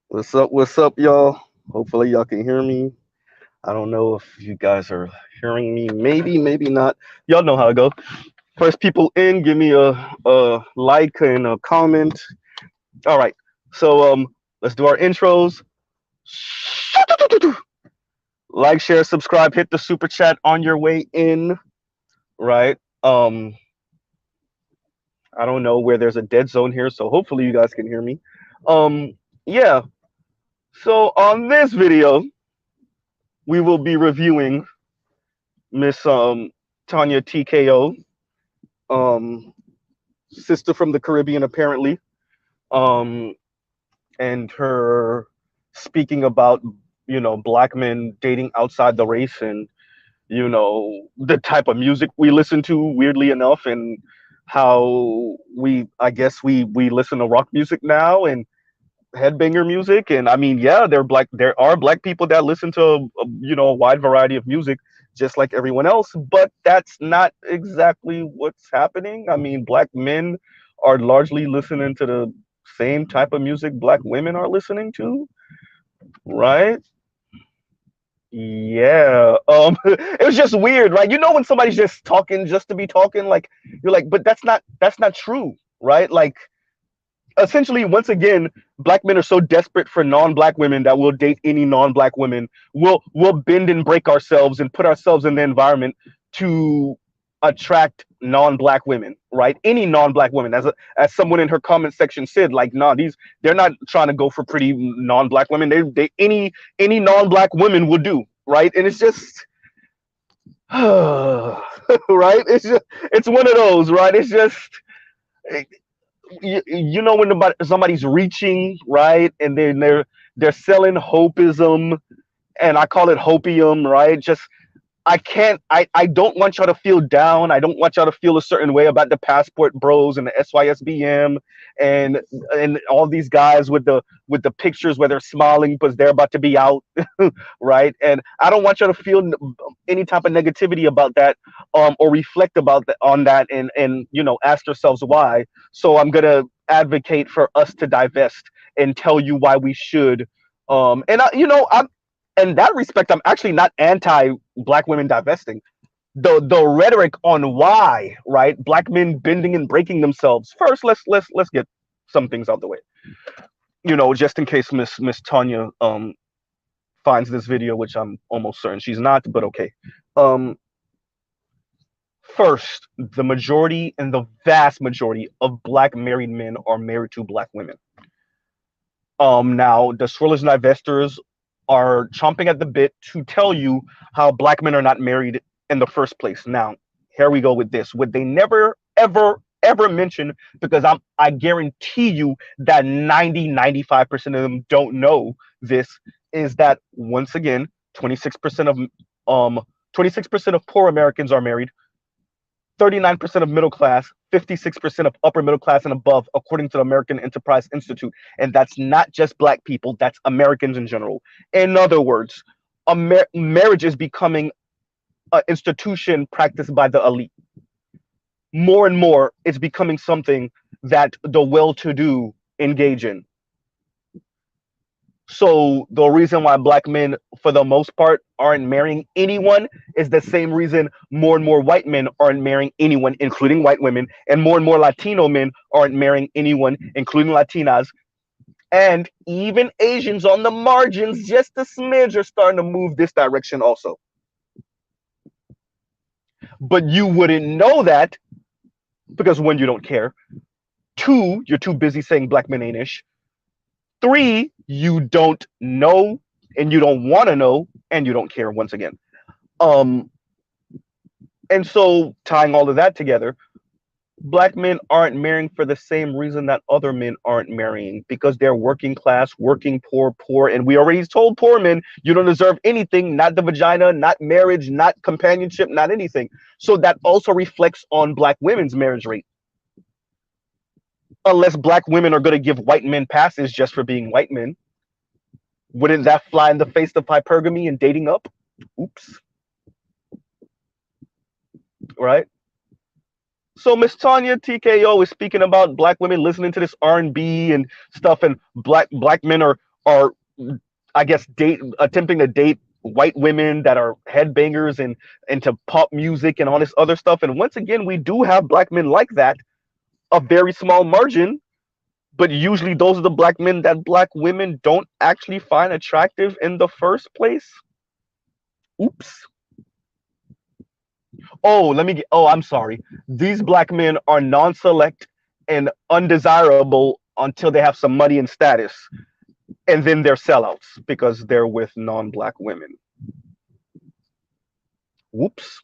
What's up, y'all? Hopefully, y'all can hear me. I don't know if you guys are hearing me. Maybe, maybe not. Y'all know how it go. First people in, give me a like and a comment. All right. So let's do our intros. Like, share, subscribe, hit the super chat on your way in. Right. I don't know where there's a dead zone here, so hopefully you guys can hear me. Yeah. So on this video, we will be reviewing Miss Tanya TKO, um, sister from the Caribbean apparently, um, and her speaking about black men dating outside the race and the type of music we listen to weirdly enough, and how I guess we listen to rock music now and headbanger music. And I mean, yeah, there are black people that listen to a wide variety of music just like everyone else, but that's not exactly what's happening. I mean, black men are largely listening to the same type of music black women are listening to, right? Yeah. It was just weird, right? When somebody's just talking just to be talking, like you're like, but that's not true, right? Like, essentially, once again, black men are so desperate for non-black women that we'll date any non-black women. We'll bend and break ourselves and put ourselves in the environment to attract non-black women, right? Any non-black women. As someone in her comment section said, like, nah, they're not trying to go for pretty non-black women. They any non-black women will do, right? And it's just right. It's one of those, right? It's just when somebody's reaching, right, and then they're selling hopism, and I call it hopium, right? Just I don't want y'all to feel down. I don't want y'all to feel a certain way about the passport bros and the SYSBM and all these guys with the pictures where they're smiling because they're about to be out, right? And I don't want y'all to feel any type of negativity about that, or reflect about that on that, and ask yourselves why. So I'm gonna advocate for us to divest and tell you why we should. And I'm in that respect, I'm actually not anti black women divesting. The rhetoric on why, right? Black men bending and breaking themselves. First, let's get some things out the way. Just in case Miss Tanya finds this video, which I'm almost certain she's not, but okay. Um, First, the majority and the vast majority of black married men are married to black women. Now the swirlers and divestors are chomping at the bit to tell you how black men are not married in the first place. Now, here we go with this. What they never, ever mention, because I guarantee you that 95% of them don't know this, is that once again, 26% of um 26% of poor Americans are married, 39% of middle class, 56% of upper middle class and above, according to the American Enterprise Institute. And that's not just black people, that's Americans in general. In other words, marriage is becoming an institution practiced by the elite. More and more, it's becoming something that the well to do engage in. So the reason why black men, for the most part, aren't marrying anyone is the same reason more and more white men aren't marrying anyone, including white women, and more Latino men aren't marrying anyone, including Latinas, and even Asians on the margins, just a smidge, are starting to move this direction also. But you wouldn't know that because one, you don't care. Two, you're too busy saying black men ain't ish. Three, you don't know and you don't want to know and you don't care once again. Um, and so tying all of that together, black men aren't marrying for the same reason that other men aren't marrying, because they're working class, working poor, and we already told poor men you don't deserve anything, not the vagina, not marriage, not companionship, not anything. So that also reflects on black women's marriage rate. Unless black women are going to give white men passes just for being white men, wouldn't that fly in the face of hypergamy and dating up? Oops. Right? So Miss Tanya TKO is speaking about black women listening to this R&B and stuff, and black men are are, I guess, attempting to date white women that are headbangers and into pop music and all this other stuff. And once again, we do have black men like that, a very small margin, but usually those are the black men that black women don't actually find attractive in the first place. Oops. Oh, I'm sorry. These black men are non-select and undesirable until they have some money and status, and then they're sellouts because they're with non-black women. Whoops.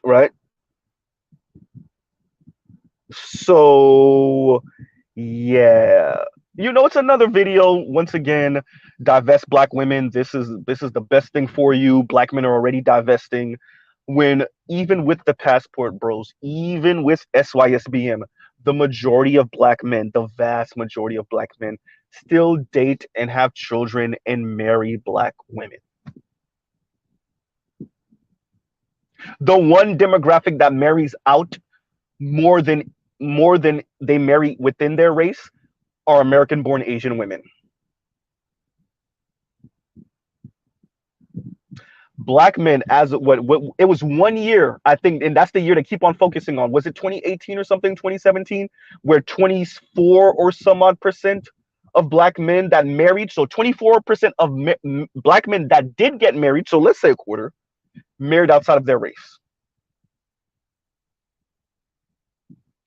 Right? So, yeah. It's another video. Once again, divest black women. This is the best thing for you. Black men are already divesting. When even with the passport bros, even with SYSBM, the majority of black men, the vast majority of black men, still date and have children and marry black women. The one demographic that marries out more than they marry within their race are American-born Asian women. Black men, as what it was 1 year, I think, and that's the year to keep on focusing on. Was it 2018 or something, 2017, where 24 or some odd percent of black men that married, so 24% of black men that did get married, so let's say a quarter, married outside of their race,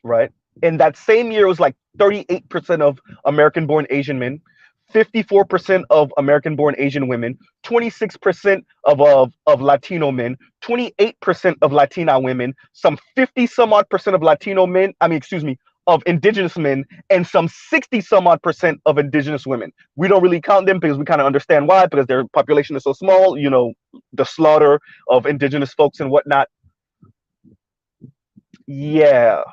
right? In that same year, it was like 38% of American-born Asian men, 54% of American-born Asian women, 26% of Latino men, 28% of Latina women, some 50 some odd percent of Latino men, of indigenous men, and some 60 some odd percent of indigenous women. We don't really count them because we kind of understand why, because their population is so small, the slaughter of indigenous folks and whatnot. Yeah.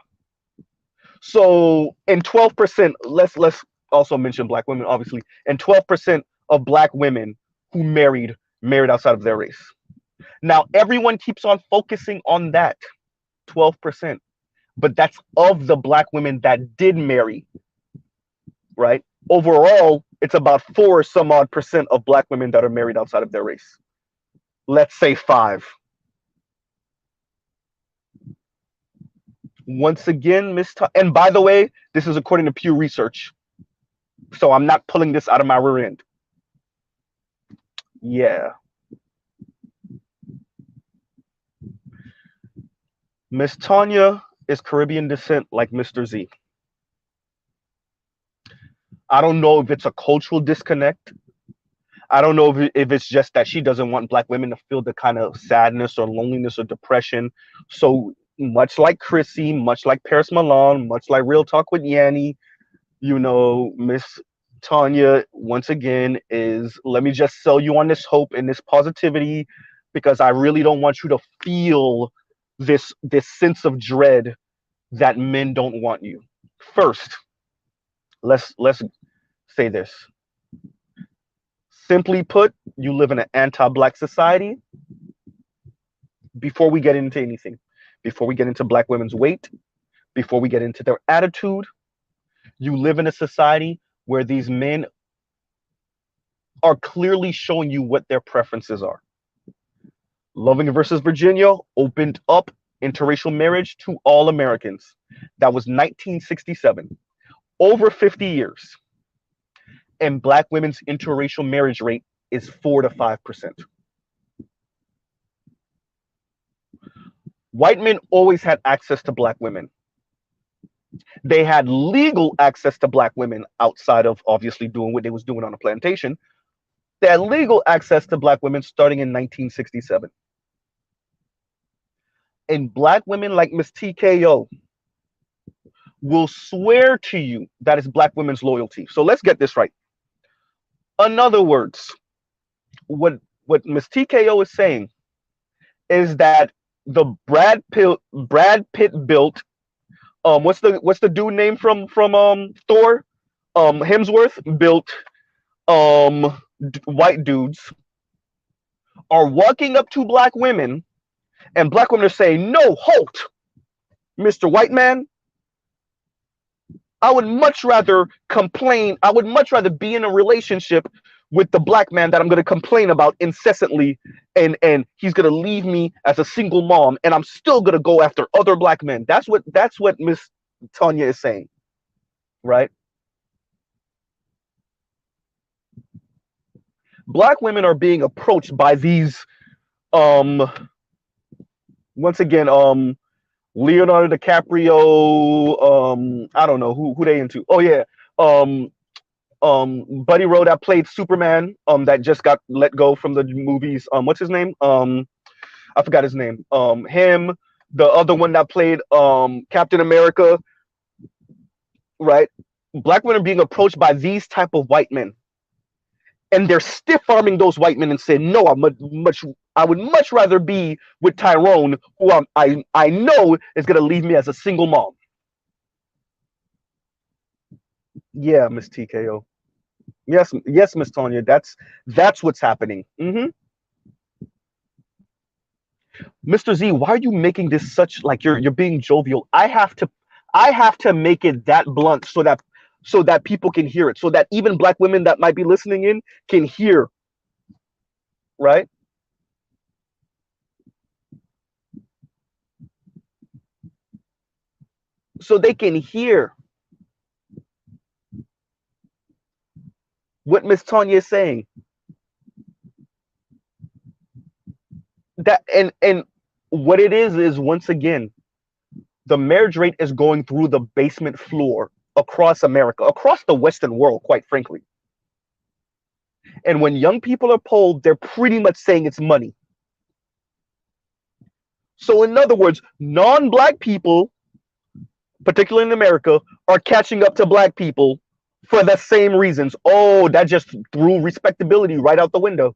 So, in 12%, let's also mention black women, obviously, and 12% of black women who married outside of their race. Now, everyone keeps on focusing on that 12%, but that's of the black women that did marry, right? Overall, it's about 4 some odd percent of black women that are married outside of their race. Let's say 5. Once again, and by the way, this is according to Pew Research, so I'm not pulling this out of my rear end. Yeah. Miss Tanya is Caribbean descent like Mr. Z. I don't know if it's a cultural disconnect. I don't know if it's just that she doesn't want black women to feel the kind of sadness or loneliness or depression. So much like Chrissy, much like Paris Milan, much like Real Talk with Yanni, Miss Tanya, once again, is let me just sell you on this hope and this positivity, because I really don't want you to feel this sense of dread that men don't want you. First, let's say this. Simply put, you live in an anti-black society. Before we get into anything, before we get into black women's weight, before we get into their attitude, you live in a society where these men are clearly showing you what their preferences are. Loving versus Virginia opened up interracial marriage to all Americans. That was 1967. Over 50 years. And black women's interracial marriage rate is 4 to 5%. White men always had access to black women. They had legal access to black women outside of obviously doing what they was doing on a plantation. They had legal access to black women starting in 1967. And black women like Miss TKO will swear to you that is black women's loyalty. So let's get this right. In other words, what Miss TKO is saying is that the Brad Pitt built what's the dude name from Thor? Hemsworth built white dudes are walking up to black women, and black women are saying, "No, halt, Mr. White Man. I would much rather complain. I would much rather be in a relationship with the black man that I'm going to complain about incessantly, and he's going to leave me as a single mom, and I'm still going to go after other black men. That's what Miss Tanya is saying, right? Black women are being approached by these um once again Leonardo DiCaprio, I don't know who they into. Oh yeah, um, Buddy Rowe that played Superman, that just got let go from the movies. What's his name? I forgot his name. Him, the other one that played Captain America, right? Black women are being approached by these type of white men, and they're stiff arming those white men and saying, "No, I would much rather be with Tyrone, who I know is gonna leave me as a single mom." Yeah, Miss TKO. Yes, yes, Miss Tanya. That's what's happening. Mr. Z, why are you making this such like you're being jovial? I have to make it that blunt so that people can hear it, so that even black women that might be listening in can hear, right? So they can hear what Miss Tanya is saying. That and what it is once again, the marriage rate is going through the basement floor across America, across the Western world, quite frankly. And when young people are polled, they're pretty much saying it's money. So, in other words, non black people, particularly in America, are catching up to black people for the same reasons. Oh, that just threw respectability right out the window.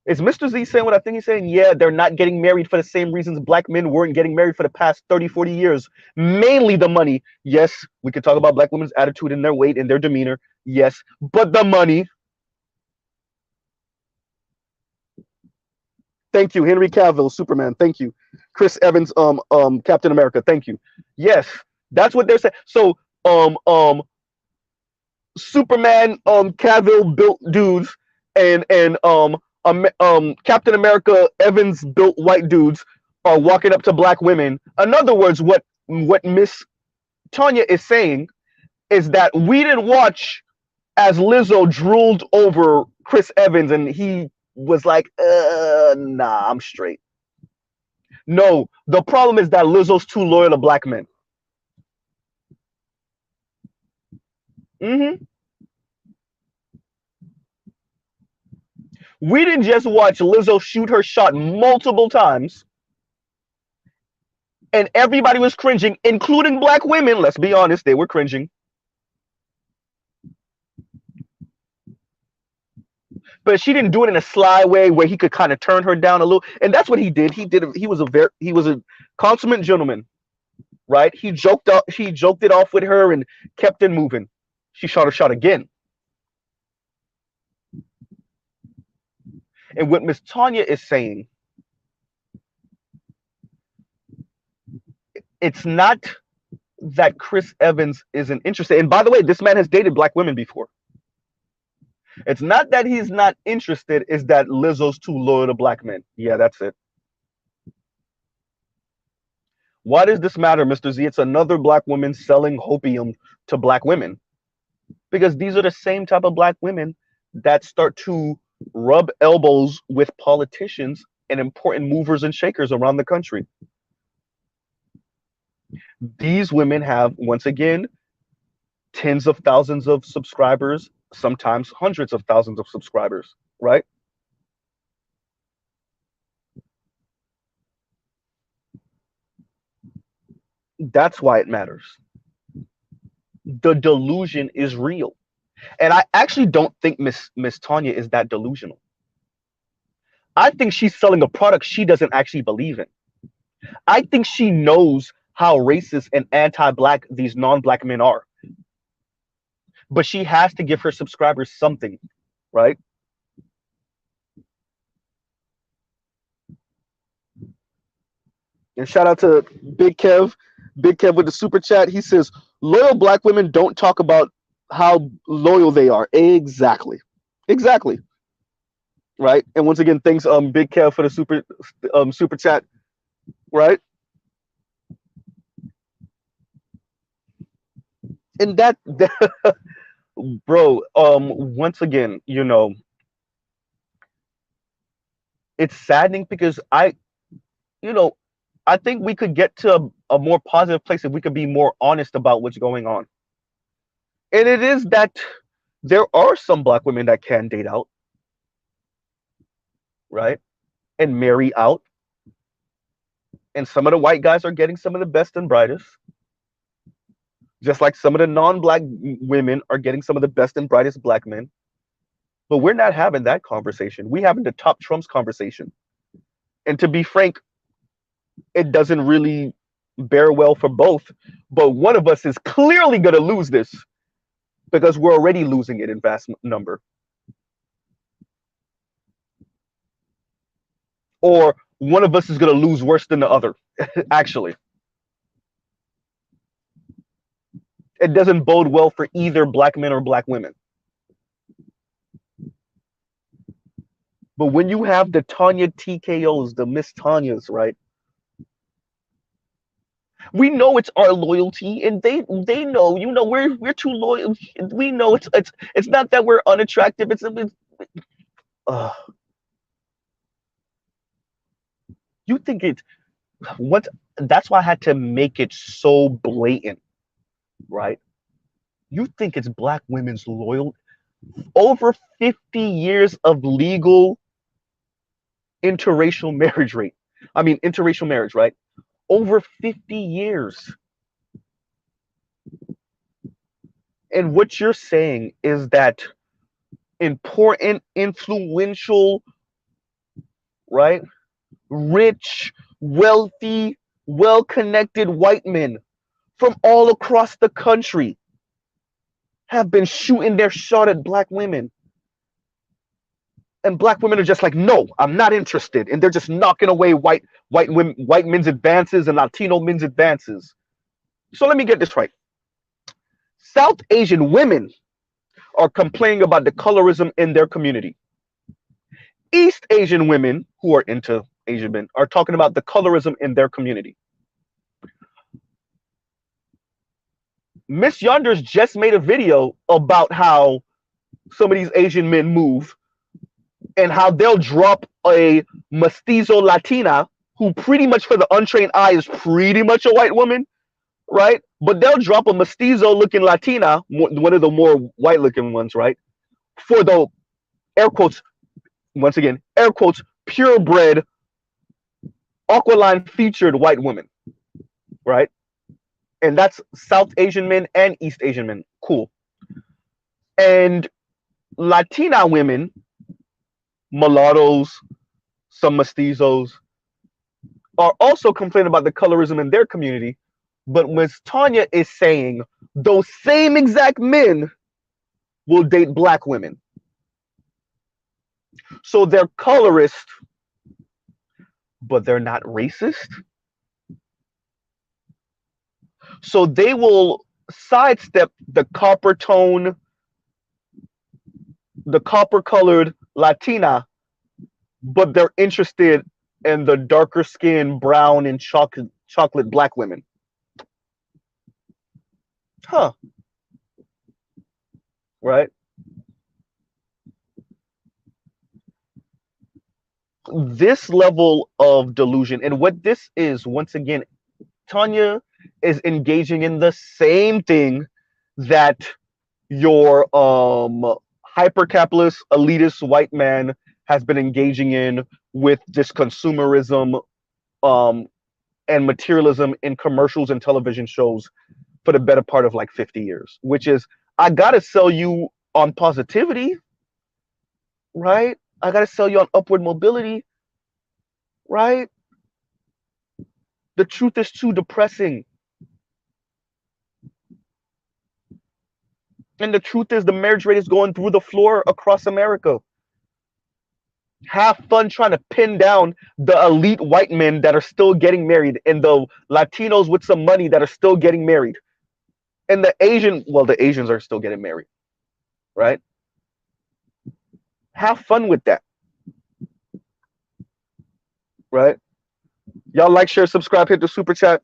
Is Mr. Z saying what I think he's saying? Yeah, they're not getting married for the same reasons black men weren't getting married for the past 30, 40 years. Mainly the money. Yes, we could talk about black women's attitude and their weight and their demeanor. Yes, but the money. Thank you, Henry Cavill, Superman. Thank you, Chris Evans, Captain America. Thank you. Yes, that's what they're saying. So, Superman, Cavill built dudes, and Captain America, Evans built white dudes are walking up to black women. In other words, what Miss Tanya is saying is that we didn't watch as Lizzo drooled over Chris Evans and he was like, nah, I'm straight. No, the problem is that Lizzo's too loyal to black men. hmm We didn't just watch Lizzo shoot her shot multiple times, and everybody was cringing, including black women. Let's be honest, they were cringing. But she didn't do it in a sly way where he could kind of turn her down a little. And that's what he did. He was a consummate gentleman, right? He joked it off with her and kept it moving. She shot her shot again. And what Miss Tanya is saying, it's not that Chris Evans isn't interested. And by the way, this man has dated black women before. It's not that he's not interested, it's that Lizzo's too loyal to black men. Yeah, that's it. Why does this matter, Mr. Z? It's another black woman selling hopium to black women. Because these are the same type of black women that start to rub elbows with politicians and important movers and shakers around the country. These women have, once again, tens of thousands of subscribers, sometimes hundreds of thousands of subscribers, right? That's why it matters. The delusion is real. And I actually don't think Miss Tanya is that delusional. I think she's selling a product she doesn't actually believe in. I think she knows how racist and anti-black these non-black men are. But she has to give her subscribers something, right? And shout out to Big Kev. Big Kev with the super chat. He says, loyal black women don't talk about how loyal they are. Exactly. Exactly. Right. And once again, thanks, Big Kev for the super chat. Right. And bro, once again, it's saddening because you know, I think we could get to a more positive place if we could be more honest about what's going on. And it is that there are some black women that can date out, right? And marry out. And some of the white guys are getting some of the best and brightest, just like some of the non-black women are getting some of the best and brightest black men. But we're not having that conversation. We're having the top Trump's conversation. And to be frank, it doesn't really bear well for both. But one of us is clearly going to lose this because we're already losing it in vast number. Or one of us is going to lose worse than the other, actually. It doesn't bode well for either black men or black women. But when you have the Tanya TKOs, the Miss Tanyas, right? We know it's our loyalty, and they know, we're too loyal. We know it's not that we're unattractive. Uh, you think it's what? That's why I had to make it so blatant, right? You think it's black women's loyal? Over 50 years of legal interracial marriage rate. I mean, interracial marriage, right? Over 50 years. And what you're saying is that important, influential, right? Rich, wealthy, well-connected white men from all across the country have been shooting their shot at black women. And black women are just like, no, I'm not interested. And they're just knocking away white men's advances and Latino men's advances. So let me get this right. South Asian women are complaining about the colorism in their community. East Asian women who are into Asian men are talking about the colorism in their community. Miss Yonders just made a video about how some of these Asian men move and how they'll drop a mestizo Latina who pretty much for the untrained eye is pretty much a white woman, right? But they'll drop a mestizo looking Latina, one of the more white looking ones, right? For the air quotes, once again, air quotes, purebred, Aqualine featured white women, right? And that's South Asian men and East Asian men. Cool. And Latina women, mulattoes, some mestizos, are also complaining about the colorism in their community. But Ms. Tanya is saying those same exact men will date black women. So they're colorist, but they're not racist. So they will sidestep the copper tone, the copper colored Latina, but they're interested in the darker skinned brown and chocolate black women. Huh. Right? This level of delusion, and what this is, once again, Tanya is engaging in the same thing that your hyper-capitalist, elitist white man has been engaging in with this consumerism and materialism in commercials and television shows for the better part of like 50 years, which is, I gotta sell you on positivity, right? I gotta sell you on upward mobility, right? The truth is too depressing. And the truth is the marriage rate is going through the floor across America. Have fun trying to pin down the elite white men that are still getting married and the Latinos with some money that are still getting married. And the the Asians are still getting married, right? Have fun with that, right? Y'all like, share, subscribe, hit the super chat.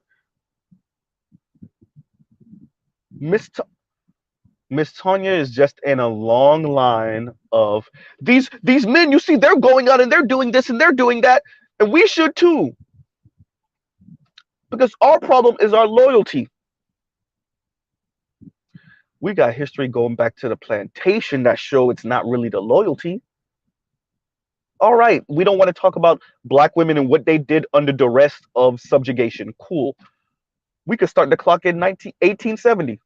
Miss T- Miss Tanya is just in a long line of these men. You see, they're going out and they're doing this and they're doing that, and we should too. Because our problem is our loyalty. We got history going back to the plantation that show it's not really the loyalty. All right, we don't want to talk about black women and what they did under duress of subjugation. Cool. We could start the clock in 1870.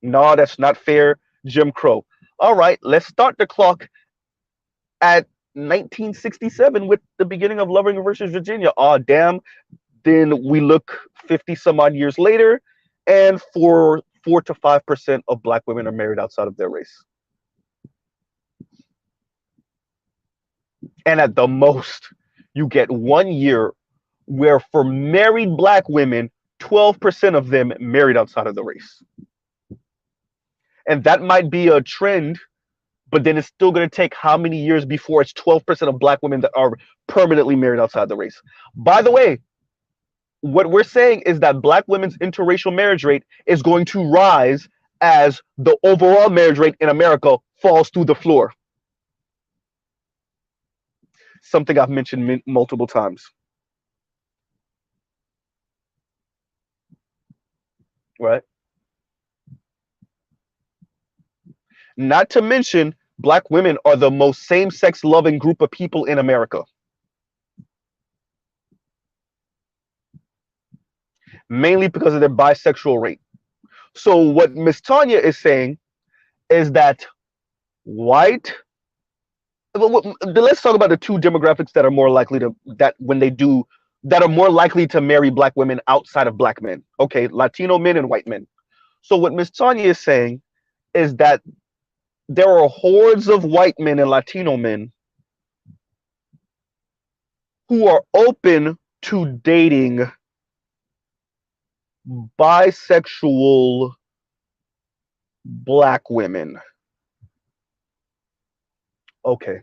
No, that's not fair. Jim Crow. All right, let's start the clock at 1967 with the beginning of Loving versus Virginia. Oh, damn. Then we look 50 some odd years later, and 4 to 5% of black women are married outside of their race. And at the most, you get 1 year where for married black women, 12% of them married outside of the race. And that might be a trend, but then it's still going to take how many years before it's 12% of black women that are permanently married outside the race? By the way, what we're saying is that black women's interracial marriage rate is going to rise as the overall marriage rate in America falls through the floor. Something I've mentioned multiple times. Right? Not to mention, black women are the most same-sex loving group of people in America. Mainly because of their bisexual rate. So what Miss Tanya is saying is that white. Let's talk about the two demographics that are more likely to that are more likely to marry black women outside of black men. Okay, Latino men and white men. So what Miss Tanya is saying is that there are hordes of white men and Latino men who are open to dating bisexual black women. Okay.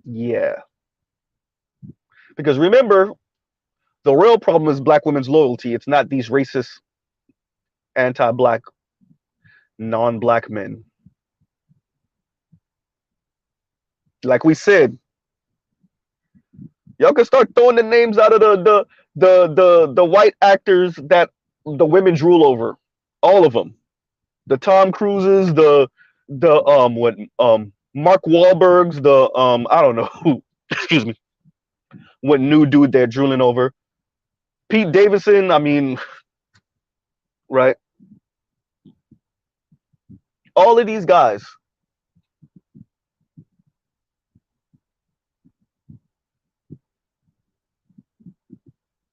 Yeah. Because remember, the real problem is black women's loyalty. It's not these racist, anti-black, non-black men. Like we said, y'all can start throwing the names out of the white actors that the women drool over. All of them. The Tom Cruises, the what Mark Wahlbergs, the I don't know who, excuse me, what new dude they're drooling over. Pete Davidson, I mean, right? All of these guys.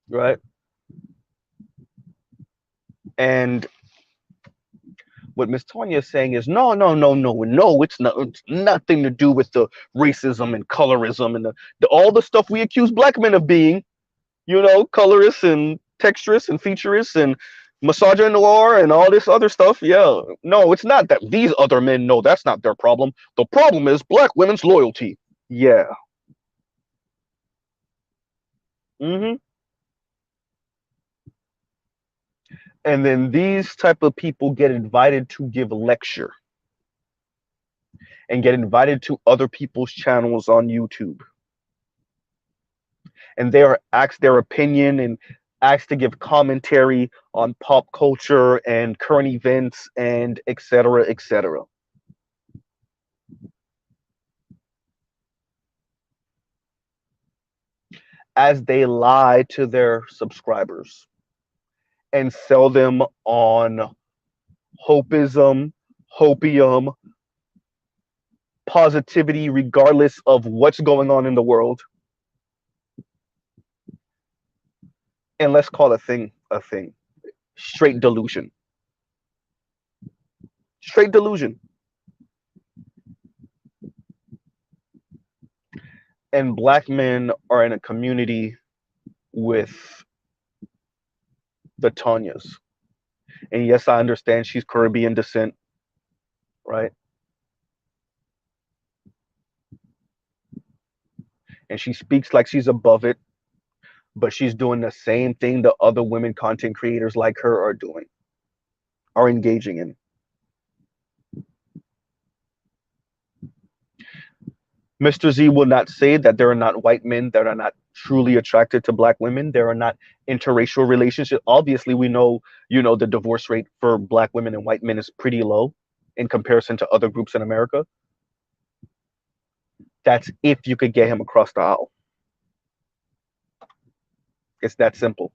Right? And what Miss Tanya is saying is no, no, no, no, no. It's nothing to do with the racism and colorism and all the stuff we accuse black men of being. You know, colorists and texturists and featurists and misogynoir and all this other stuff. Yeah, no, it's not that these other men know that's not their problem. The problem is black women's loyalty. Yeah. Mm-hmm. And then these type of people get invited to give a lecture and get invited to other people's channels on YouTube. And they are asked their opinion and asked to give commentary on pop culture and current events and etc. etc. As they lie to their subscribers and sell them on hopism, hopium, positivity, regardless of what's going on in the world. And let's call a thing a thing. Straight delusion. Straight delusion. and black men are in a community with the Tanyas. And yes, I understand she's Caribbean descent, right? And she speaks like she's above it, but she's doing the same thing the other women content creators like her are doing, are engaging in. Mr. Z will not say that there are not white men that are not truly attracted to black women. There are not interracial relationships. Obviously, we know, the divorce rate for black women and white men is pretty low in comparison to other groups in America. That's if you could get him across the aisle. It's that simple.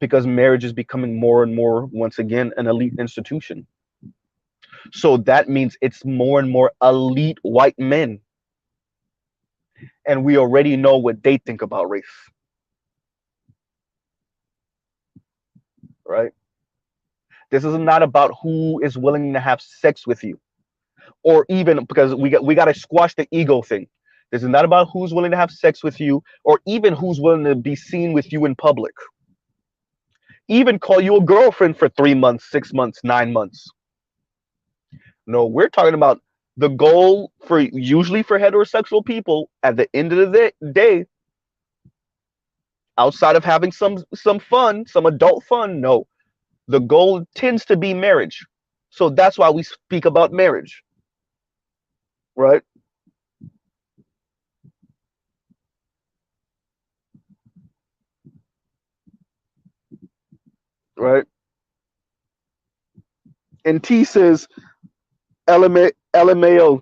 Because marriage is becoming more and more, once again, an elite institution. So that means it's more and more elite white men. And we already know what they think about race. Right? This is not about who is willing to have sex with you. Or even because we got to squash the ego thing. This is not about who's willing to have sex with you or even who's willing to be seen with you in public. Even call you a girlfriend for 3 months, 6 months, 9 months. No, we're talking about the goal for usually for heterosexual people at the end of the day, outside of having some fun, some adult fun, no. The goal tends to be marriage. So that's why we speak about marriage. Right? Right? And T says, LMAO,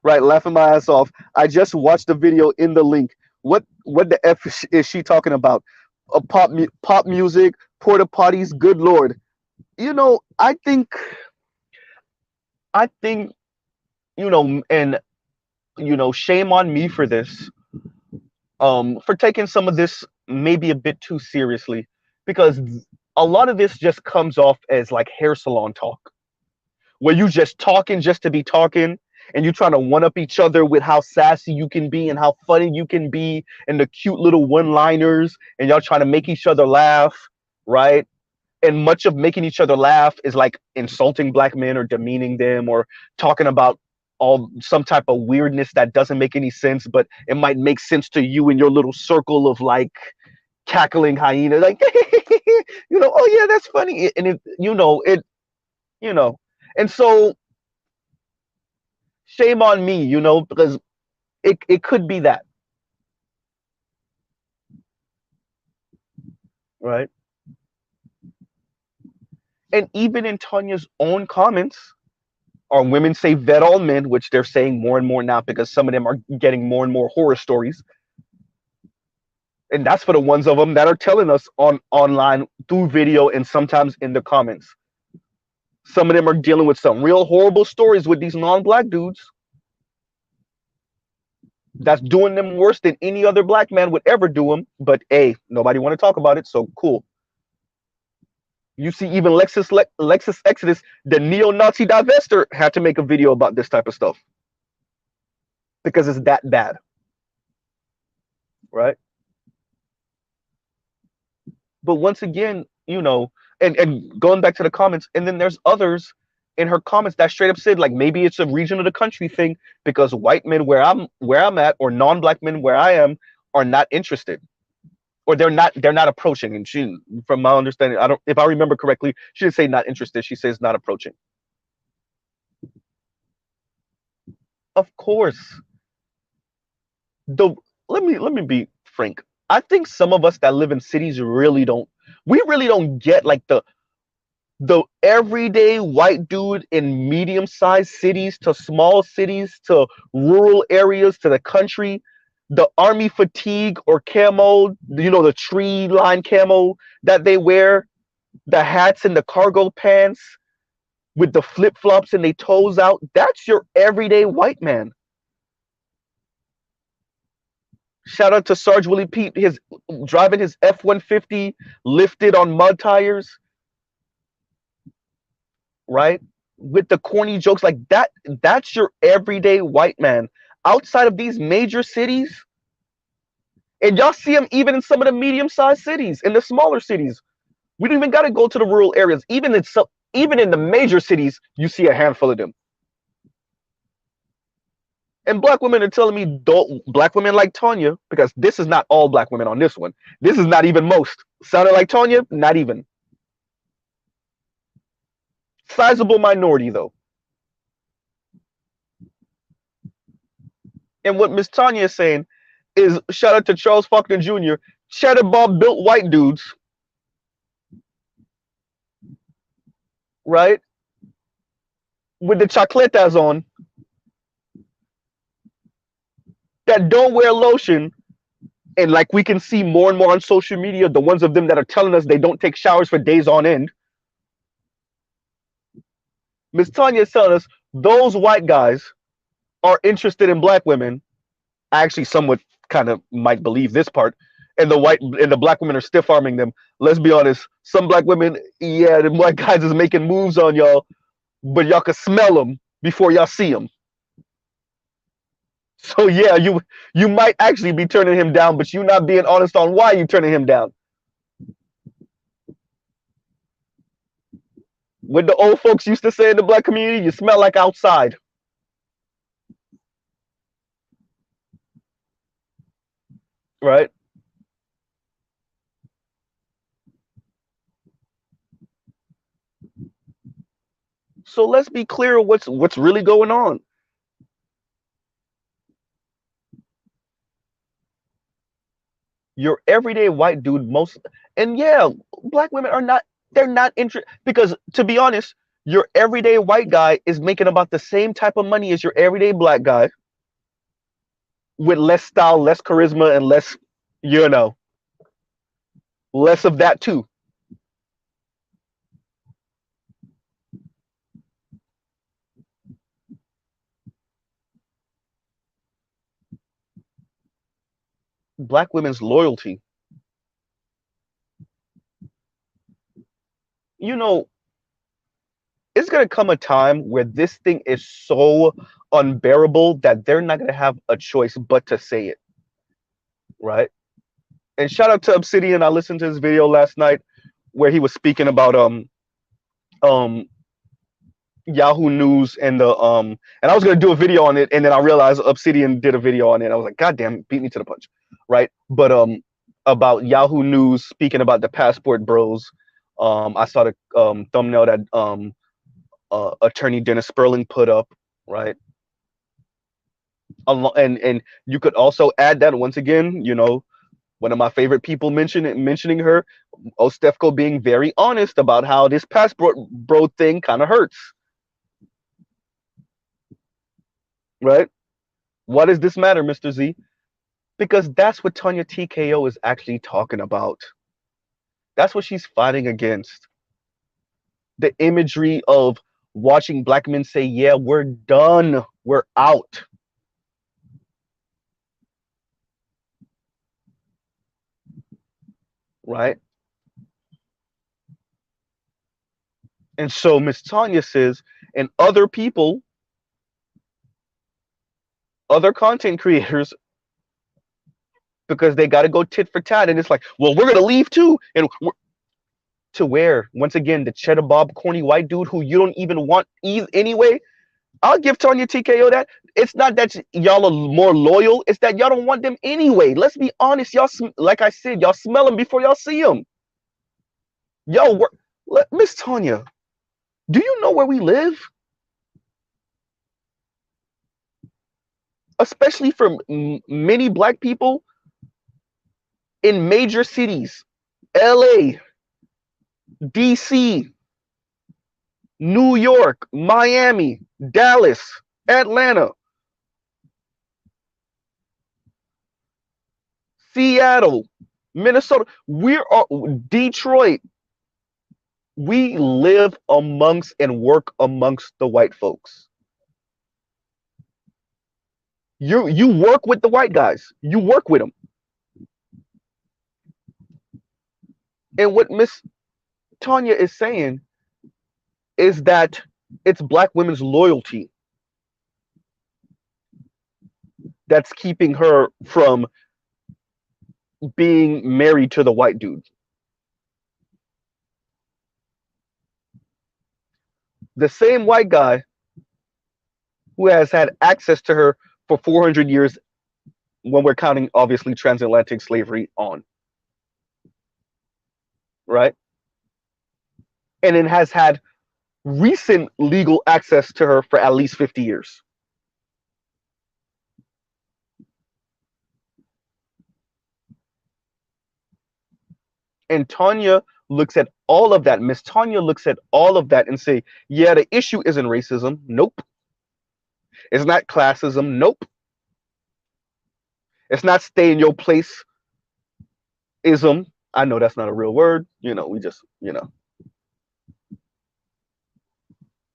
right? Laughing my ass off. I just watched the video in the link. What the f is she talking about? Pop music, porta potties. Good lord. I think and shame on me for this. For taking some of this maybe a bit too seriously, because a lot of this just comes off as like hair salon talk, where you just talking just to be talking, and you trying to one up each other with how sassy you can be and how funny you can be and the cute little one-liners, and y'all trying to make each other laugh, right? And much of making each other laugh is like insulting black men or demeaning them or talking about all some type of weirdness that doesn't make any sense, but it might make sense to you in your little circle of like cackling hyena, like oh yeah, that's funny, and you know, and so shame on me, because it could be that, right? And even in Tanya's own comments, are women say vet all men, which they're saying more and more now because some of them are getting more and more horror stories. And that's for the ones of them that are telling us online through video and sometimes in the comments. Some of them are dealing with some real horrible stories with these non-black dudes that's doing them worse than any other black man would ever do them. But hey, nobody want to talk about it, so cool. You see, even Lexus Exodus, the neo-Nazi divester, had to make a video about this type of stuff because it's that bad, right? But once again, and going back to the comments, and then there's others in her comments that straight up said like maybe it's a region of the country thing because white men where I'm at or non-black men where I am are not interested, or they're not approaching. And she, from my understanding, I don't, if I remember correctly, she didn't say not interested, she says not approaching. Of course. the let me be frank. I think some of us that live in cities really don't get like the everyday white dude in medium-sized cities to small cities to rural areas to the country, the army fatigue or camo, the tree line camo that they wear, the hats and the cargo pants with the flip-flops and they toes out. That's your everyday white man. Shout out to Sarge Willie Pete, his driving his F-150 lifted on mud tires, right? With the corny jokes like that. That's your everyday white man. outside of these major cities, and y'all see them even in some of the medium-sized cities, in the smaller cities. We don't even got to go to the rural areas. Even in the major cities, you see a handful of them. And black women are telling me, don't, black women like Tanya, because this is not all black women on this one. This is not even most. Sounded like Tanya, not even. Sizable minority, though. And what Miss Tanya is saying is, shout out to Charles Faulkner Jr., Cheddar Bob built white dudes, right? With the chocletas on, that don't wear lotion. And like we can see more and more on social media, the ones of them that are telling us they don't take showers for days on end. Miss Tanya is telling us those white guys are interested in black women. Actually, some would kind of might believe this part. And the black women are stiff arming them. Let's be honest. Some black women, yeah, the white guys is making moves on y'all, but y'all can smell them before y'all see them. So yeah, you might actually be turning him down, but you're not being honest on why you're turning him down. What the old folks used to say in the black community, you smell like outside. Right? So let's be clear what's really going on. Your everyday white dude, and yeah, black women are not, they're not interested, because to be honest, your everyday white guy is making about the same type of money as your everyday black guy, with less style, less charisma, and less, you know, less of that too. Black women's loyalty. You know, it's gonna come a time where this thing is so unbearable that they're not gonna have a choice but to say it, right? And shout out to Obsidian. I listened to his video last night where he was speaking about um Yahoo News and the and I was gonna do a video on it, and then I realized Obsidian did a video on it. I was like, God damn, beat me to the punch, right? But about Yahoo News speaking about the passport bros. I saw the thumbnail that attorney Dennis Sperling put up, right? And you could also add that once again, you know, one of my favorite people mentioning her, Ostefko being very honest about how this passport bro thing kind of hurts, right? Why does this matter, Mr. Z? Because that's what Tanya TKO is actually talking about. That's what she's fighting against. The imagery of watching black men say, yeah, we're done, we're out. Right? And so Miss Tanya says, and other people, other content creators, because they got to go tit for tat, and it's like, well, we're gonna leave too, and to where? Once again, the cheddar bob corny white dude who you don't even want anyway. I'll give Tanya TKO that. It's not that y'all are more loyal, it's that y'all don't want them anyway. Let's be honest, y'all, like I said, y'all smell them before y'all see them. Yo, Miss Tanya, do you know where we live? Especially for many black people in major cities, LA, DC, New York, Miami, Dallas, Atlanta, Seattle, Minnesota, Detroit. We live amongst and work amongst the white folks. You work with the white guys. You work with them. And what Miss Tanya is saying is that it's black women's loyalty. that's keeping her from being married to the white dude. The same white guy who has had access to her for 400 years when we're counting, obviously, transatlantic slavery on, right? And it has had recent legal access to her for at least 50 years. And Tanya looks at all of that. Miss Tanya looks at all of that and say, yeah, the issue isn't racism. Nope. It's not classism. Nope. It's not stay in your place ism. I know that's not a real word. We just,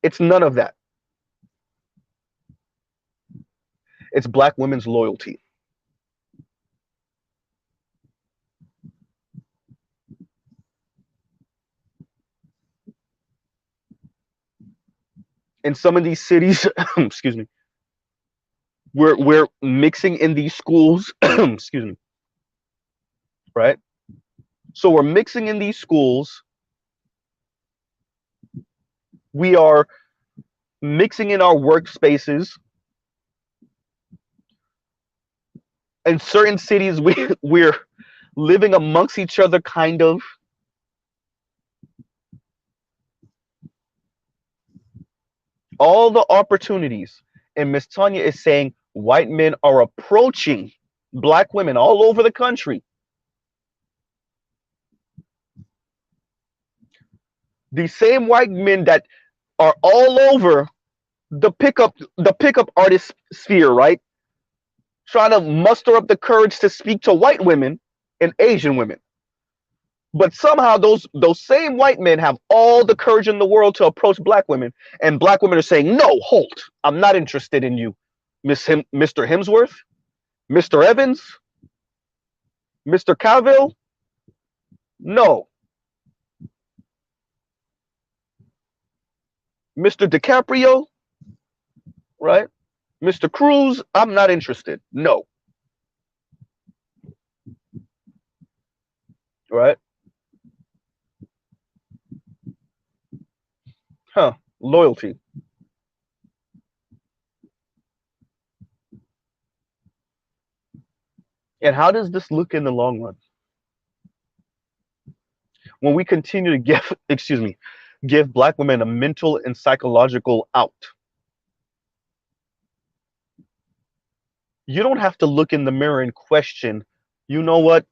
it's none of that. It's black women's loyalty. In some of these cities, excuse me, we're mixing in these schools, excuse me, right? So we're mixing in these schools. We are mixing in our workspaces. In certain cities, we're living amongst each other, kind of. All the opportunities. And Miss Tanya is saying white men are approaching black women all over the country. The same white men that are all over the pickup artist sphere, right? Trying to muster up the courage to speak to white women and Asian women. But somehow those same white men have all the courage in the world to approach black women, and black women are saying, "No, halt! I'm not interested in you, Mr. Hemsworth, Mr. Evans, Mr. Cavill. No, Mr. DiCaprio, right? Mr. Cruz, I'm not interested. No, right? Huh? Loyalty." And how does this look in the long run? When we continue to give, excuse me, give black women a mental and psychological out. You don't have to look in the mirror and question, you know what?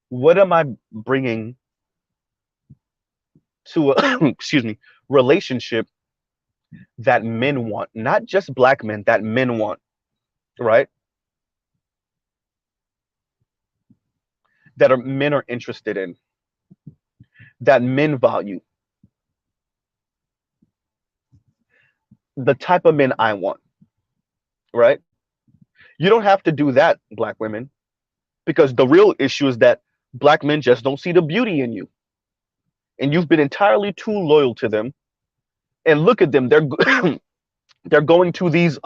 What am I bringing to a, excuse me, relationship that men want? Not just black men, that men want, right? That men are interested in, that men value. The type of men I want, right? You don't have to do that, black women, because the real issue is that black men just don't see the beauty in you. And you've been entirely too loyal to them. And look at them, they're going to these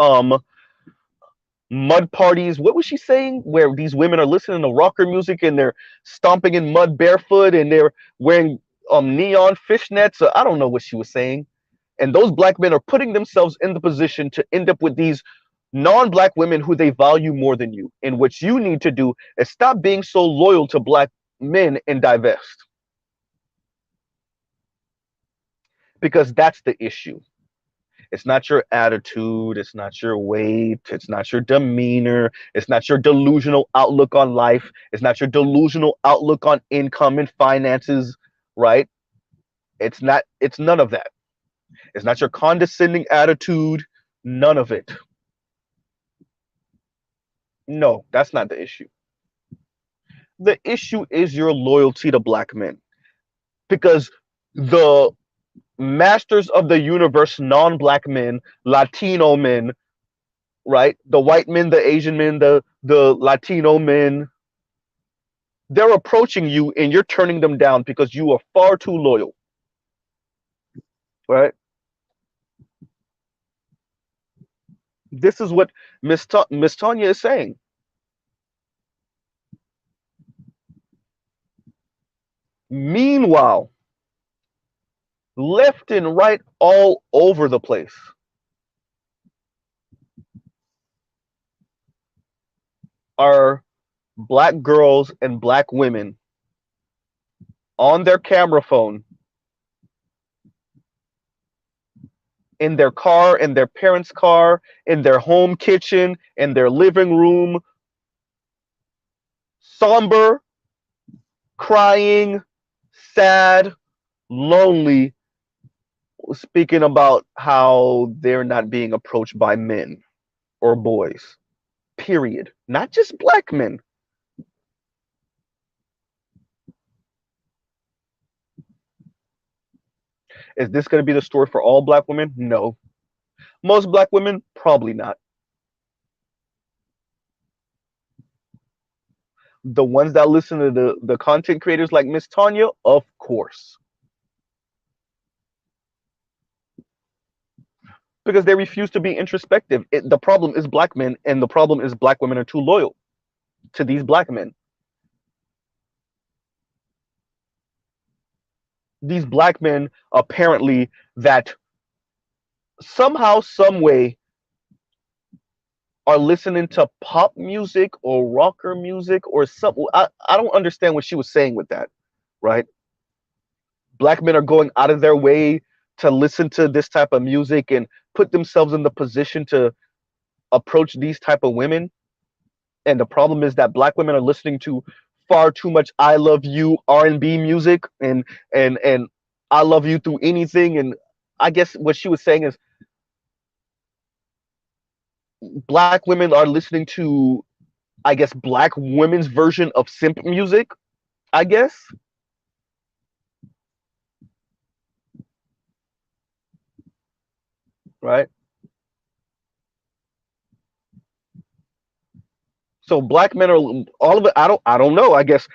mud parties. What was she saying? Where these women are listening to rocker music and they're stomping in mud barefoot and they're wearing neon fishnets. I don't know what she was saying. And those black men are putting themselves in the position to end up with these non-black women who they value more than you. And what you need to do is stop being so loyal to black men and divest. Because that's the issue. It's not your attitude. It's not your weight. It's not your demeanor. It's not your delusional outlook on life. It's not your delusional outlook on income and finances, right? It's none of that. It's not your condescending attitude. None of it. No, that's not the issue. The issue is your loyalty to black men. Because the masters of the universe, non-black men, Latino men, right? The white men, the Asian men, the Latino men, they're approaching you and you're turning them down because you are far too loyal, right? This is what Miss Tanya is saying. Meanwhile, left and right all over the place are black girls and black women on their camera phone, in their car, in their parents' car, in their home kitchen, in their living room, somber, crying, sad, lonely, speaking about how they're not being approached by men or boys. Period. Not just black men. Is this going to be the story for all black women? No. Most black women? Probably not. The ones that listen to the content creators like Miss Tanya, of course. Because they refuse to be introspective. The problem is black men, and the problem is black women are too loyal to these black men. These black men, apparently, that somehow, some way, are listening to pop music or rocker music or something. I don't understand what she was saying with that, right? Black men are going out of their way to listen to this type of music and put themselves in the position to approach these type of women. And the problem is that black women are listening to far too much "I love you" R&B music and "I love you" through anything. And I guess what she was saying is black women are listening to, I guess, black women's version of simp music. I guess, right? So black men are all of it. I don't know. I guess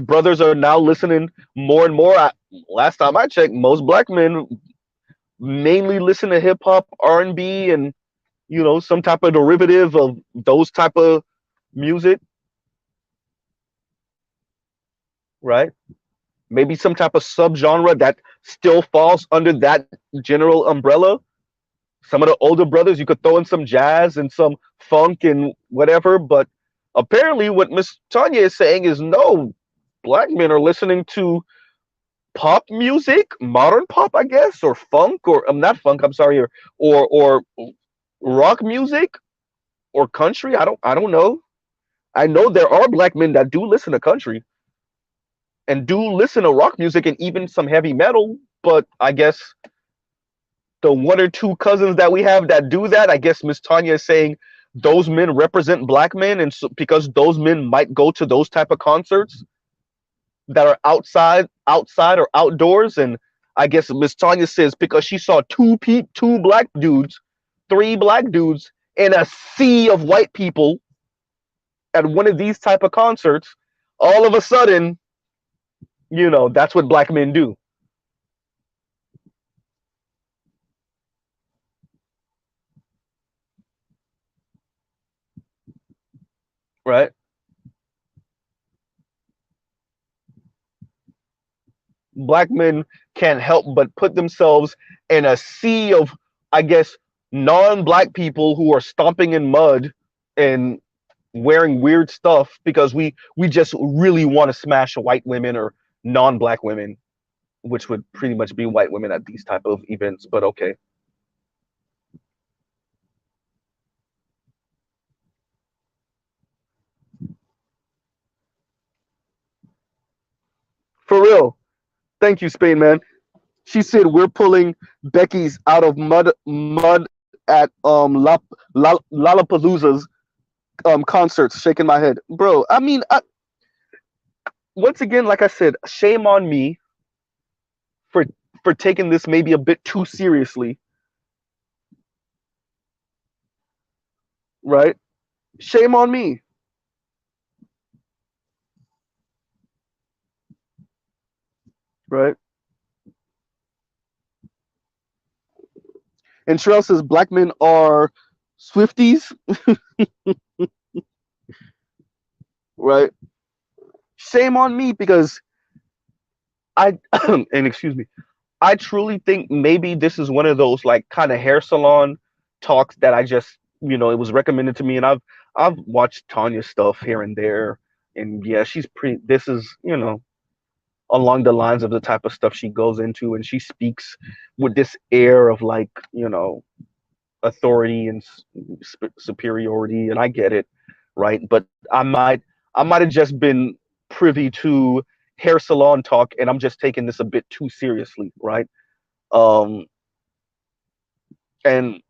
brothers are now listening more and more. Last time I checked, most black men mainly listen to hip hop, R&B, and some type of derivative of those type of music, right? Maybe some type of subgenre that still falls under that general umbrella. Some of the older brothers, you could throw in some jazz and some funk and whatever, but apparently what Miss Tanya is saying is no, black men are listening to pop music, modern pop, I guess, or funk, or not funk, I'm sorry, or rock music or country. I don't know. I know there are black men that do listen to country and do listen to rock music and even some heavy metal, but I guess the one or two cousins that we have that do that, I guess Miss Tanya is saying those men represent black men, and so, because those men might go to those type of concerts that are outside or outdoors, and I guess Miss Tanya says because she saw two black dudes, three black dudes in a sea of white people at one of these type of concerts, all of a sudden, that's what black men do, right? Black men can't help but put themselves in a sea of, I guess, non-black people who are stomping in mud and wearing weird stuff because we just really want to smash white women or non-black women, which would pretty much be white women at these type of events. But okay, for real. Thank you, Spain man. She said we're pulling Becky's out of mud at Lollapalooza's concerts, shaking my head, bro. I mean, once again, like I said, shame on me for taking this maybe a bit too seriously, right? Shame on me, right? And Sherelle says black men are Swifties, right? Shame on me because I and excuse me, I truly think maybe this is one of those like kind of hair salon talks that I just, it was recommended to me, and I've watched Tanya's stuff here and there, and yeah, she's pretty. This is, along the lines of the type of stuff she goes into, and she speaks with this air of like, authority and superiority, and I get it, right? But I might have just been privy to hair salon talk, and I'm just taking this a bit too seriously, right? Um, and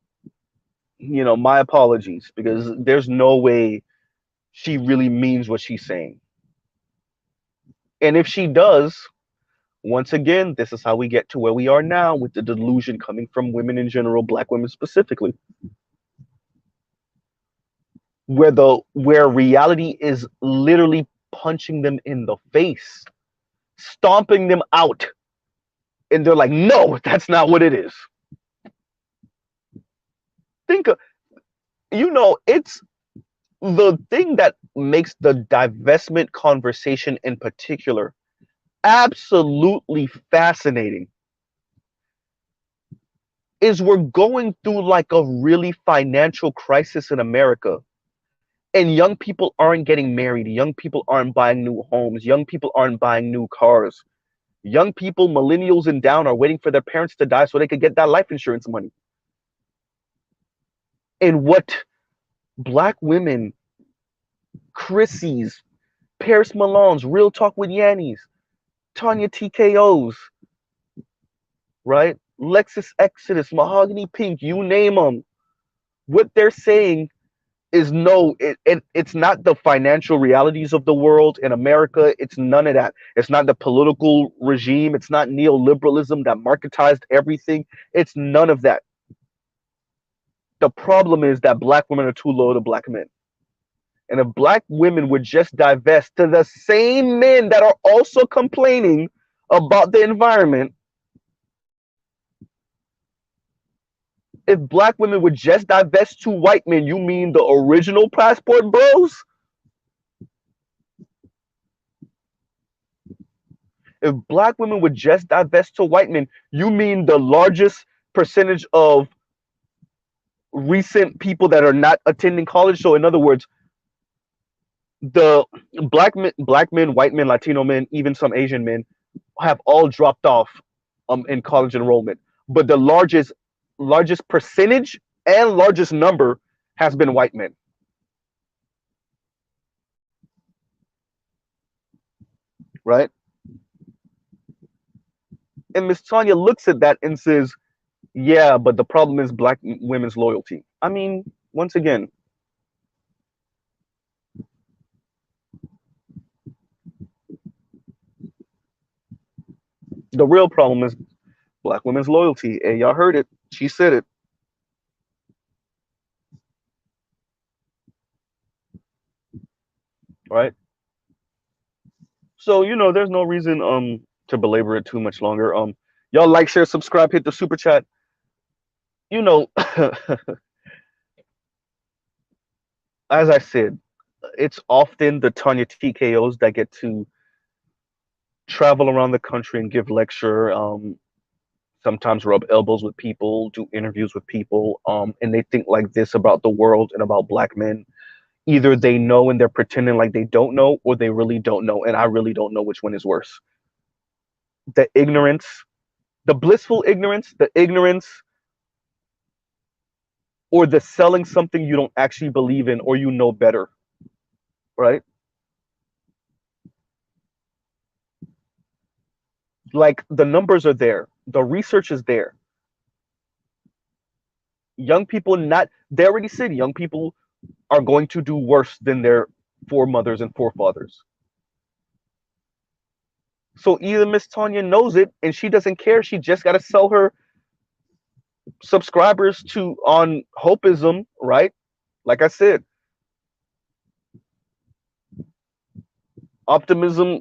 my apologies because there's no way she really means what she's saying. And if she does, once again, this is how we get to where we are now with the delusion coming from women in general, black women specifically, where reality is literally punching them in the face, stomping them out, and they're like, "No, that's not what it is." Think of, it's the thing that makes the divestment conversation in particular absolutely fascinating is we're going through like a really financial crisis in America, and young people aren't getting married, young people aren't buying new homes, young people aren't buying new cars. Young people, millennials and down, are waiting for their parents to die so they could get that life insurance money. And what black women, Chrissy's, Paris Milan's, Real Talk with Yannies, Tanya TKO's, right? Lexus Exodus, Mahogany Pink, you name them. What they're saying is no, it's not the financial realities of the world in America. It's none of that. It's not the political regime. It's not neoliberalism that marketized everything. It's none of that. The problem is that black women are too low to black men. And if black women would just divest to the same men that are also complaining about the environment, if black women would just divest to white men, you mean the original passport bros? If black women would just divest to white men, you mean the largest percentage of recent people that are not attending college? So in other words, the black men, white men, Latino men, even some Asian men have all dropped off in college enrollment. But the largest percentage and largest number has been white men. Right? And Miss Tanya looks at that and says, yeah, but the problem is black women's loyalty. I mean, once again, the real problem is black women's loyalty. And y'all heard it. She said it. Right? So, there's no reason to belabor it too much longer. Y'all like, share, subscribe, hit the super chat. You know, as I said, it's often the Tanya TKOs that get to travel around the country and give lecture, sometimes rub elbows with people, do interviews with people, and they think like this about the world and about black men. Either they know and they're pretending like they don't know, or they really don't know, and I really don't know which one is worse. The ignorance, the blissful ignorance, the ignorance, or the selling something you don't actually believe in or you know better, right? Like the numbers are there, the research is there. Young people, not, they already said young people are going to do worse than their foremothers and forefathers. So either Miss Tanya knows it and she doesn't care. She just got to sell her subscribers to on hopism, right? Like I said, optimism.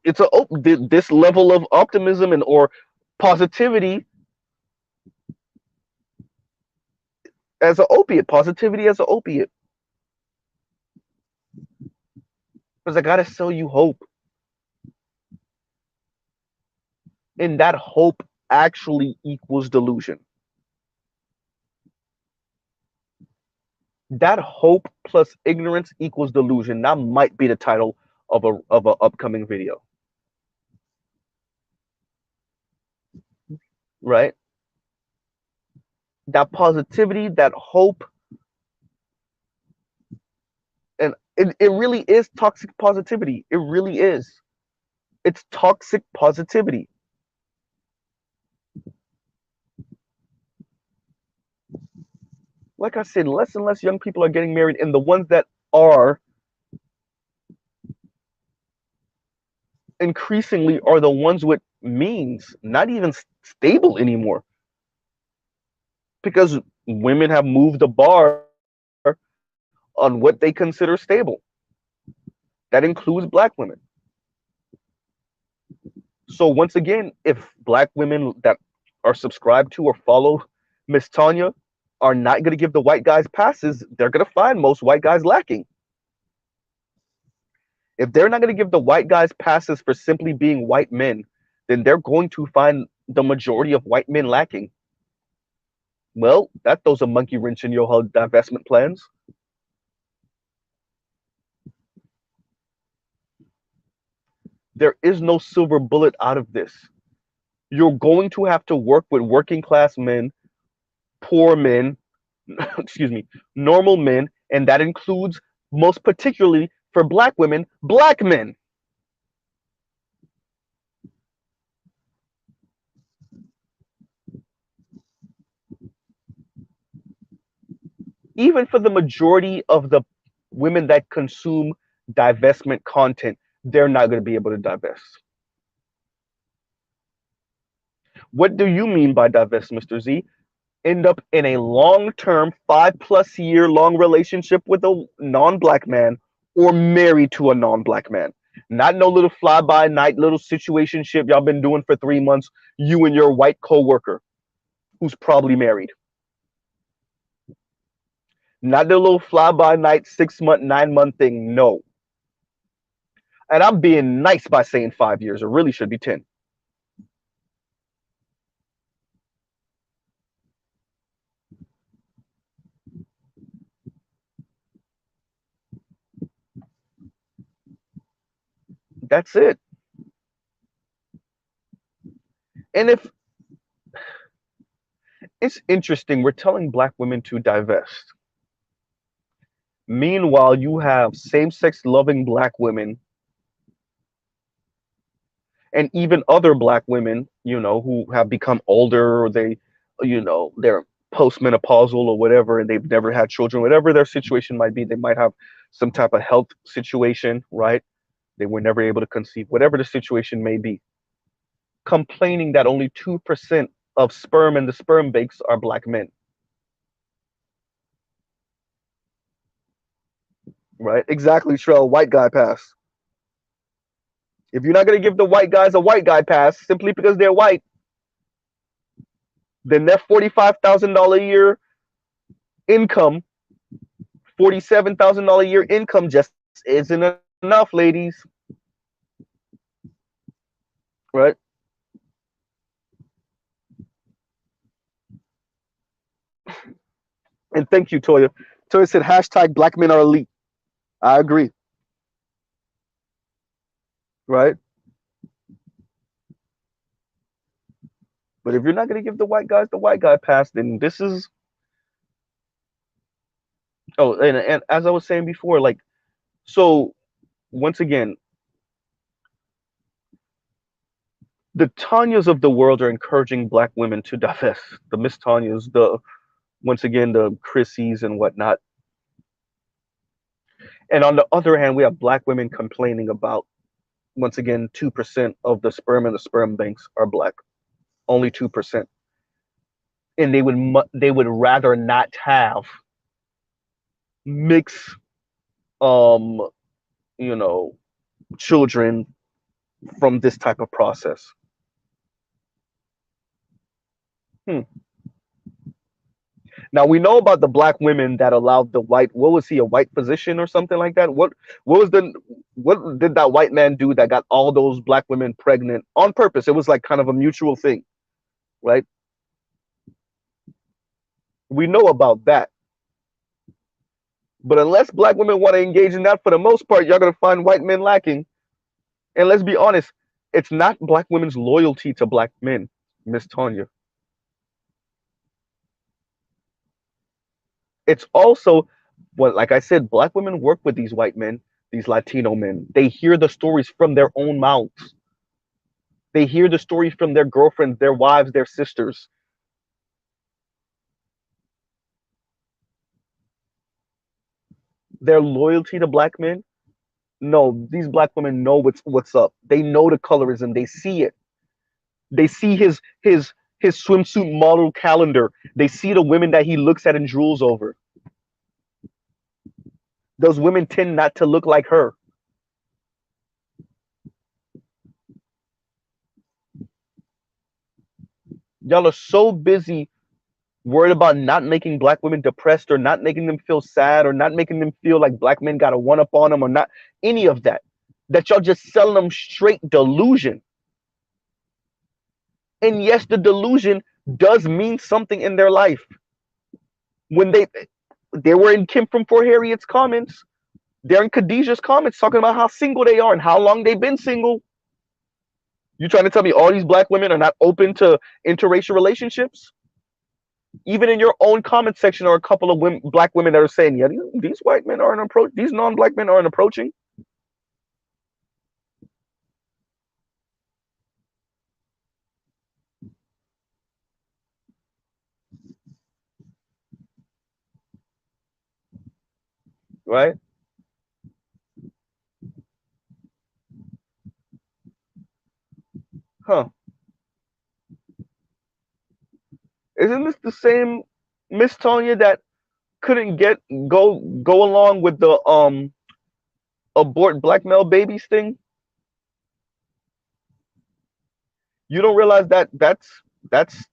This level of optimism and or positivity as an opiate, positivity as an opiate. Because I gotta sell you hope. And that hope actually equals delusion. That hope plus ignorance equals delusion. That might be the title of a upcoming video. Right? That positivity, that hope, and it really is toxic positivity. It really is. It's toxic positivity. Like I said, less and less young people are getting married, and the ones that are increasingly are the ones with means, not even stable anymore. Because women have moved the bar on what they consider stable. That includes black women. So once again, if black women that are subscribed to or follow Miss Tanya are not going to give the white guys passes, they're going to find most white guys lacking. If they're not going to give the white guys passes for simply being white men, then they're going to find the majority of white men lacking. Well, that throws a monkey wrench in your whole divestment plans. There is no silver bullet out of this. You're going to have to work with working class men, poor men, excuse me, normal men, and that includes most particularly for black women, black men. Even for the majority of the women that consume divestment content, they're not going to be able to divest. What do you mean by divest, Mr. Z? End up in a long-term, 5+ year long relationship with a non-black man or married to a non-black man. Not no little fly-by-night little situationship y'all been doing for 3 months, you and your white coworker who's probably married. Not the little fly-by-night 6-month, 9-month thing, no. And I'm being nice by saying 5 years. It really should be 10. That's it. And if it's interesting, we're telling black women to divest. Meanwhile, you have same-sex loving black women and even other black women, who have become older, or they're postmenopausal or whatever, and they've never had children, whatever their situation might be. They might have some type of health situation, right? They were never able to conceive, whatever the situation may be. Complaining that only 2% of sperm in the sperm banks are black men. Right? Exactly, Shrell. White guy pass. If you're not going to give the white guys a white guy pass simply because they're white, then that $45,000 a year income, $47,000 a year income just isn't enough, ladies. Right? And thank you, Toya. Toya said hashtag black men are elite. I agree. Right? But if you're not going to give the white guys the white guy pass, then this is. Oh, and as I was saying before, like, so once again, the Tanyas of the world are encouraging black women to divest. The Miss Tanyas, once again, the Chrissies and whatnot. And on the other hand, we have black women complaining about, once again, 2% of the sperm in the sperm banks are black. Only 2%. And they would rather not have mixed, um, children from this type of process. Now we know about the black women that allowed the white. What was he, a white physician or something like that? What was the what did that white man do that got all those black women pregnant on purpose? It was like kind of a mutual thing, right? We know about that. But unless black women want to engage in that, for the most part, you're gonna find white men lacking. And let's be honest, it's not black women's loyalty to black men, Miss Tanya. It's also what, like I said, black women work with these white men, these Latino men. They hear the stories from their own mouths. They hear the stories from their girlfriends, their wives, their sisters. Their loyalty to black men. No, these black women know what's up. They know the colorism. They see it. They see his swimsuit model calendar. They see the women that he looks at and drools over. Those women tend not to look like her. Y'all are so busy worried about not making black women depressed or not making them feel sad or not making them feel like black men got a one up on them or not any of that. That y'all just selling them straight delusion. And yes, the delusion does mean something in their life. When they were in Kim from Fort Harriet's comments, they're in Khadijah's comments talking about how single they are and how long they've been single. You trying to tell me all these black women are not open to interracial relationships? Even in your own comment section are a couple of women, black women that are saying, yeah, these white men aren't approaching, these non-black men aren't approaching. Right? Huh. Isn't this the same Miss Tonya that couldn't go along with the abort black male babies thing? You don't realize that that's that's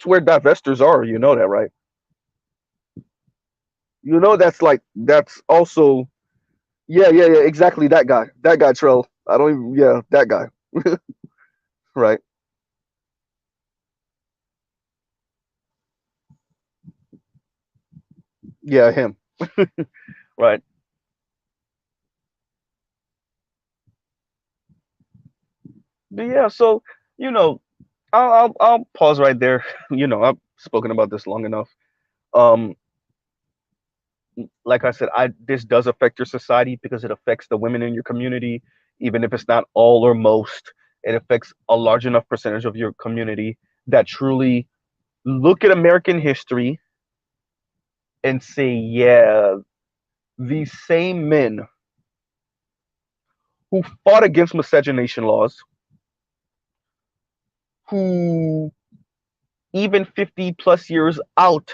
where divestors are. You know that, right? You know that's like that's also yeah, exactly that guy Trell. I don't even yeah that guy right yeah him right. But yeah, so you know I'll pause right there. You know I've spoken about this long enough. Um, like I said, I this does affect your society because it affects the women in your community, even if it's not all or most. It affects a large enough percentage of your community that truly look at American history and say, yeah, these same men who fought against miscegenation laws, who even 50 plus years out,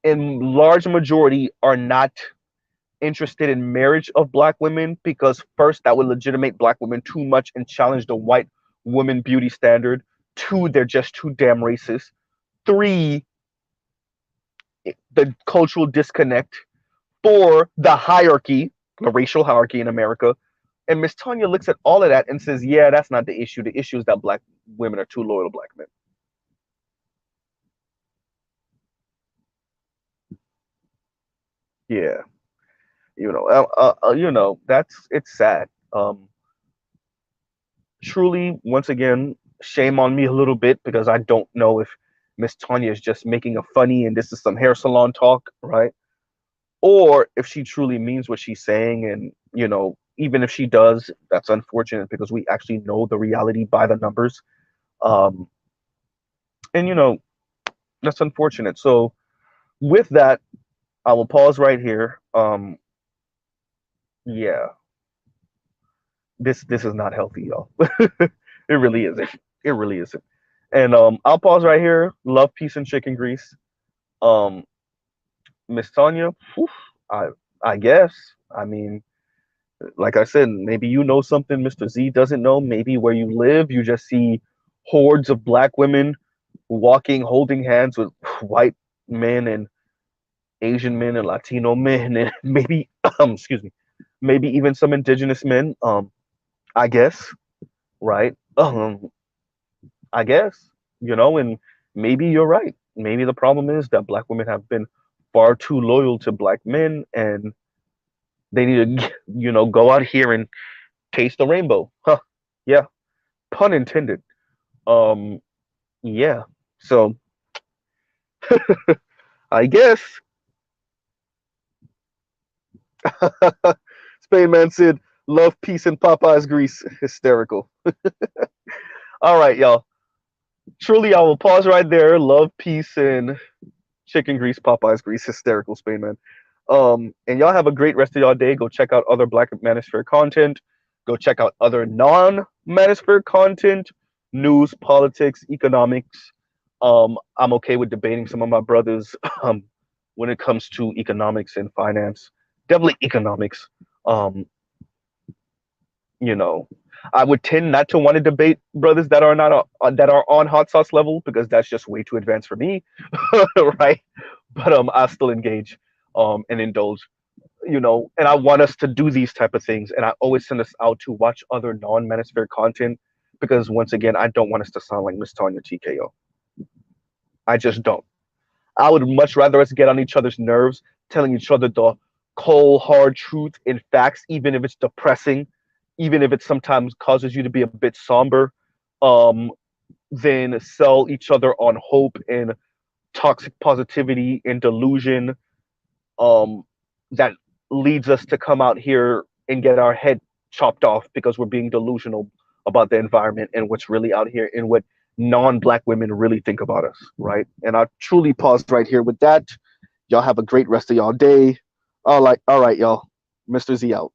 in large majority, are not interested in marriage of black women because first that would legitimate black women too much and challenge the white woman beauty standard. Two, they're just too damn racist. Three, the cultural disconnect. Four, the hierarchy, the racial hierarchy in America. And Miss Tanya looks at all of that and says, yeah, that's not the issue. The issue is that black women are too loyal to black men. Yeah, that's it's sad. Truly, once again, shame on me a little bit because I don't know if Miss Tanya is just making a funny and this is some hair salon talk, right? Or if she truly means what she's saying. And, even if she does, that's unfortunate because we actually know the reality by the numbers. Um, and, that's unfortunate. So, with that, I will pause right here. Yeah, this is not healthy, y'all. It really isn't. It really isn't. And I'll pause right here. Love, peace, and chicken grease. Um, Miss Tanya, whew, I I guess. I mean, like I said, maybe you know something Mr. Z doesn't know. Maybe where you live, you just see hordes of black women walking, holding hands with white men and Asian men and Latino men and maybe excuse me, maybe even some indigenous men. I guess, right? I guess, and maybe you're right. Maybe the problem is that black women have been far too loyal to black men, and they need to, go out here and taste the rainbow. Huh? Yeah, pun intended. Um, yeah. So I guess Spain Man said, "Love, peace, and Popeye's grease." Hysterical. All right, y'all. Truly, I will pause right there. Love, peace, and chicken grease, Popeye's grease. Hysterical, Spain Man. And y'all have a great rest of y'all day. Go check out other Black Manosphere content. Go check out other non-Manosphere content, news, politics, economics. I'm okay with debating some of my brothers when it comes to economics and finance. Definitely economics. Um, you know, I would tend not to want to debate brothers that are not that are on hot sauce level because that's just way too advanced for me, right? But I still engage and indulge, and I want us to do these type of things, and I always send us out to watch other non-manosphere content because once again, I don't want us to sound like Miss Tanya TKO. I just don't. I would much rather us get on each other's nerves, telling each other the cold, hard truth and facts, even if it's depressing, even if it sometimes causes you to be a bit somber, um, than sell each other on hope and toxic positivity and delusion um, that leads us to come out here and get our head chopped off because we're being delusional about the environment and what's really out here and what non-black women really think about us, right? And I'll truly pause right here with that. Y'all have a great rest of y'all day. All right, y'all. Mr. Z out.